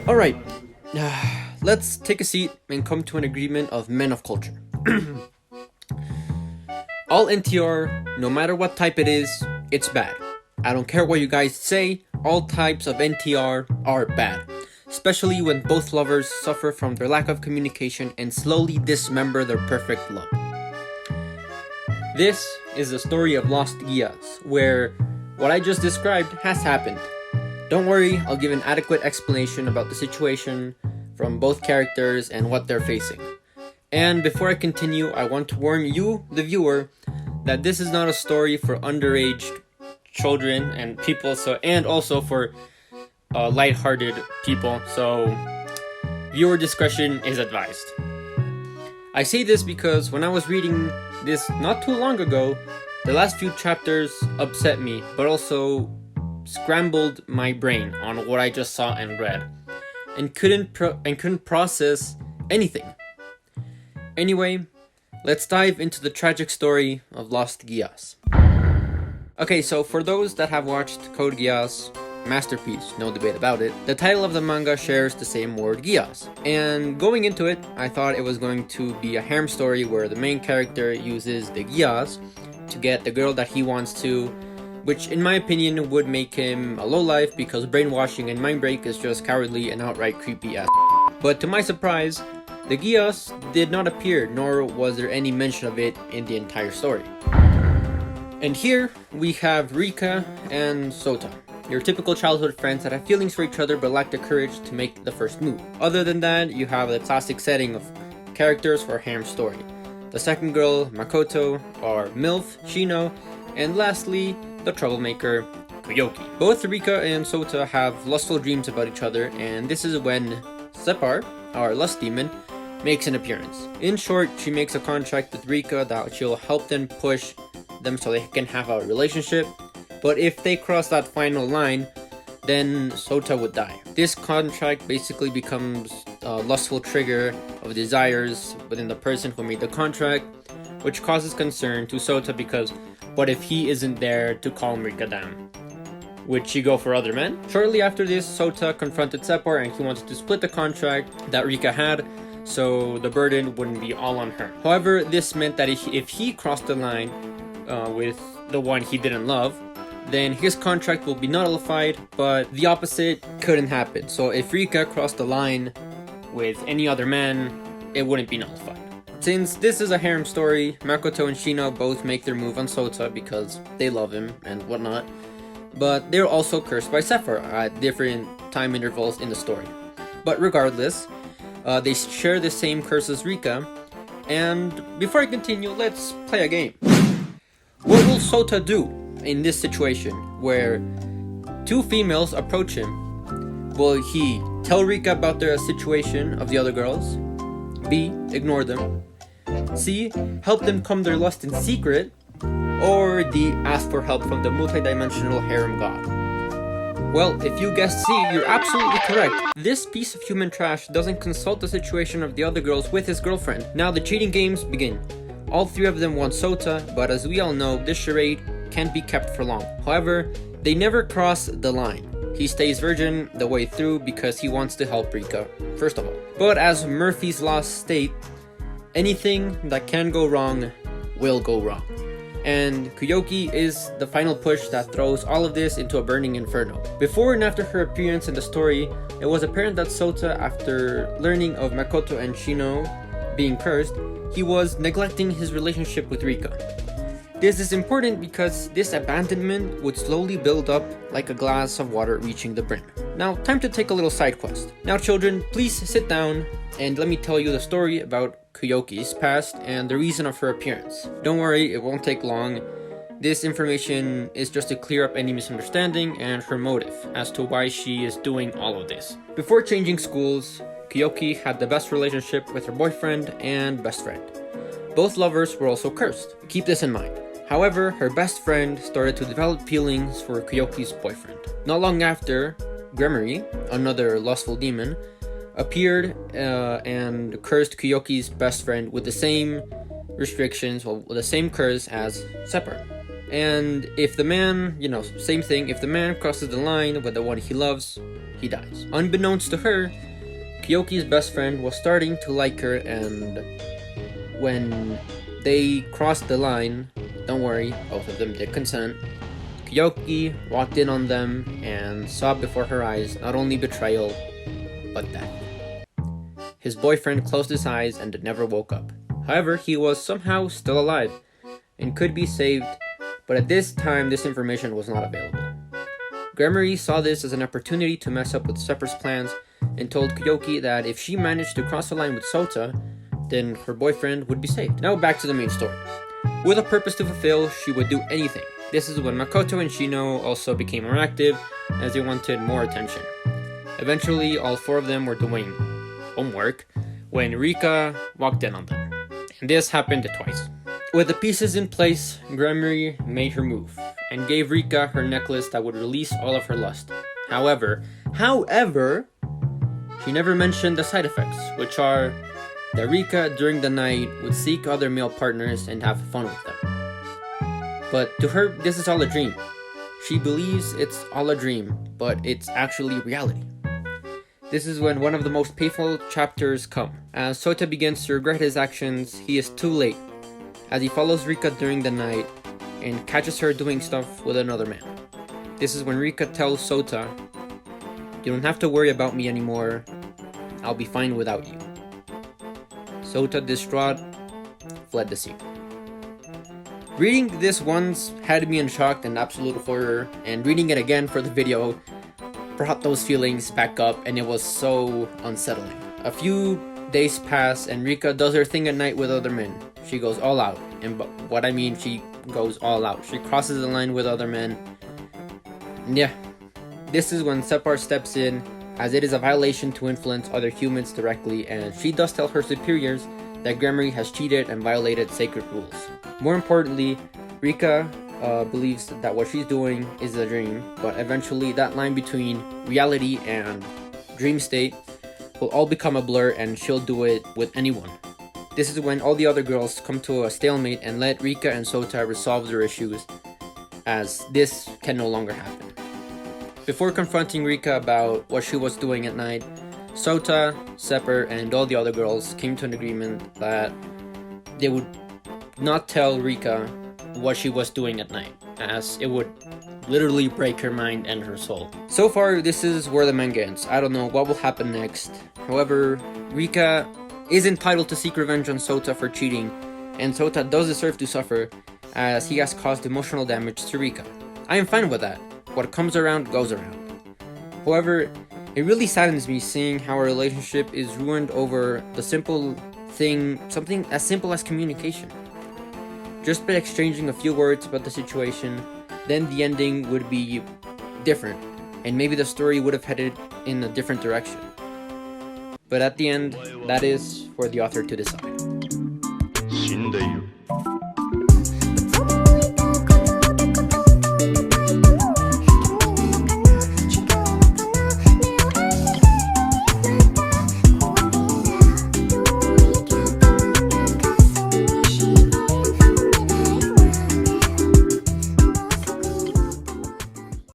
Alright, let's take a seat and come to an agreement of men of culture. All NTR, no matter what type it is, it's bad. I don't care what you guys say, all types of NTR are bad. Especially when both lovers suffer from their lack of communication and slowly dismember their perfect love. This is the story of Lost Geass, where what I just described has happened. Don't worry, I'll give an adequate explanation about the situation from both characters and what they're facing. And before I continue, I want to warn you, the viewer, that this is not a story for underage children and people, and also for lighthearted people, so viewer discretion is advised. I say this because when I was reading this not too long ago, the last few chapters upset me, but also scrambled my brain on what I just saw and read, and couldn't process anything. Anyway, let's dive into the tragic story of Lost Geass. Okay, so for those that have watched Code Geass, masterpiece, no debate about it, the title of the manga shares the same word, Geass. And going into it, I thought it was going to be a harem story where the main character uses the Geass to get the girl that he wants to, which in my opinion would make him a lowlife because brainwashing and mind break is just cowardly and outright creepy ass. But to my surprise, the Geass did not appear, nor was there any mention of it in the entire story. And here we have Rika and Sota, your typical childhood friends that have feelings for each other but lack the courage to make the first move. Other than that, you have the classic setting of characters for a harem story. The second girl, Makoto, our MILF, Shino, and lastly, the troublemaker, Kayoki. Both Rika and Sota have lustful dreams about each other, and this is when Separ, our lust demon, makes an appearance. In short, she makes a contract with Rika that she'll help them push them so they can have a relationship, but if they cross that final line, then Sota would die. This contract basically becomes a lustful trigger of desires within the person who made the contract, which causes concern to Sota because what if he isn't there to calm Rika down? Would she go for other men? Shortly after this, Sota confronted Separ and he wanted to split the contract that Rika had, so the burden wouldn't be all on her. However, this meant that if he crossed the line with the one he didn't love, then his contract will be nullified, but the opposite couldn't happen. So if Rika crossed the line with any other man, it wouldn't be nullified. Since this is a harem story, Makoto and Shino both make their move on Sota because they love him and whatnot, but they're also cursed by Separ at different time intervals in the story. But regardless, they share the same curse as Rika, and before I continue, let's play a game. What will Sota do in this situation where two females approach him? Will he tell Rika about the situation of the other girls? B. Ignore them? C. Help them calm their lust in secret? Or D. Ask for help from the multidimensional harem god? Well, if you guessed C, you're absolutely correct. This piece of human trash doesn't consult the situation of the other girls with his girlfriend. Now the cheating games begin. All three of them want Sota, but as we all know, this charade can't be kept for long. However, they never cross the line. He stays virgin the way through because he wants to help Rika, first of all. But as Murphy's laws state, anything that can go wrong will go wrong. And Kayoki is the final push that throws all of this into a burning inferno. Before and after her appearance in the story, it was apparent that Sota, after learning of Makoto and Shino being cursed, he was neglecting his relationship with Rika. This is important because this abandonment would slowly build up like a glass of water reaching the brim. Now, time to take a little side quest. Now children, please sit down and let me tell you the story about Kayoki's past and the reason of her appearance. Don't worry, it won't take long. This information is just to clear up any misunderstanding and her motive as to why she is doing all of this. Before changing schools, Kayoki had the best relationship with her boyfriend and best friend. Both lovers were also cursed. Keep this in mind. However, her best friend started to develop feelings for Kayoki's boyfriend. Not long after, Gremory, another lustful demon, appeared and cursed Kayoki's best friend with the same restrictions, well, with the same curse as Separ. And if the man, same thing, if the man crosses the line with the one he loves, he dies. Unbeknownst to her, Kayoki's best friend was starting to like her, and when they crossed the line, don't worry, both of them did consent, Kayoki walked in on them and saw before her eyes not only betrayal, but death. His boyfriend closed his eyes and never woke up. However, he was somehow still alive and could be saved, but at this time, this information was not available. Gremory saw this as an opportunity to mess up with Sepper's plans and told Kayoki that if she managed to cross the line with Sota, then her boyfriend would be saved. Now back to the main story. With a purpose to fulfill, she would do anything. This is when Makoto and Shino also became more active, as they wanted more attention. Eventually, all four of them were doing homework when Rika walked in on them. And this happened twice. With the pieces in place, Gremory made her move and gave Rika her necklace that would release all of her lust. However, she never mentioned the side effects, which are that Rika during the night would seek other male partners and have fun with them. But to her, this is all a dream. She believes it's all a dream, but it's actually reality. This is when one of the most painful chapters come. As Sota begins to regret his actions, he is too late, as he follows Rika during the night and catches her doing stuff with another man. This is when Rika tells Sota, "You don't have to worry about me anymore, I'll be fine without you." Sota, distraught, fled the scene. Reading this once had me in shock and absolute horror, and reading it again for the video brought those feelings back up, and it was so unsettling. A few days pass and Rika does her thing at night with other men. She goes all out, and what I mean, she goes all out. She crosses the line with other men. Yeah, this is when Separ steps in, as it is a violation to influence other humans directly, and she does tell her superiors that Gremory has cheated and violated sacred rules. More importantly, Rika believes that what she's doing is a dream, but eventually that line between reality and dream state will all become a blur, and she'll do it with anyone. This is when all the other girls come to a stalemate and let Rika and Sota resolve their issues, as this can no longer happen. Before confronting Rika about what she was doing at night, Sota, Sepper, and all the other girls came to an agreement that they would not tell Rika what she was doing at night, as it would literally break her mind and her soul. So far, this is where the manga ends. I don't know what will happen next. However, Rika is entitled to seek revenge on Sota for cheating, and Sota does deserve to suffer, as he has caused emotional damage to Rika. I am fine with that. What comes around goes around. However, it really saddens me seeing how our relationship is ruined over the simple thing, something as simple as communication. Just by exchanging a few words about the situation, then the ending would be different, and maybe the story would have headed in a different direction. But at the end, that is for the author to decide.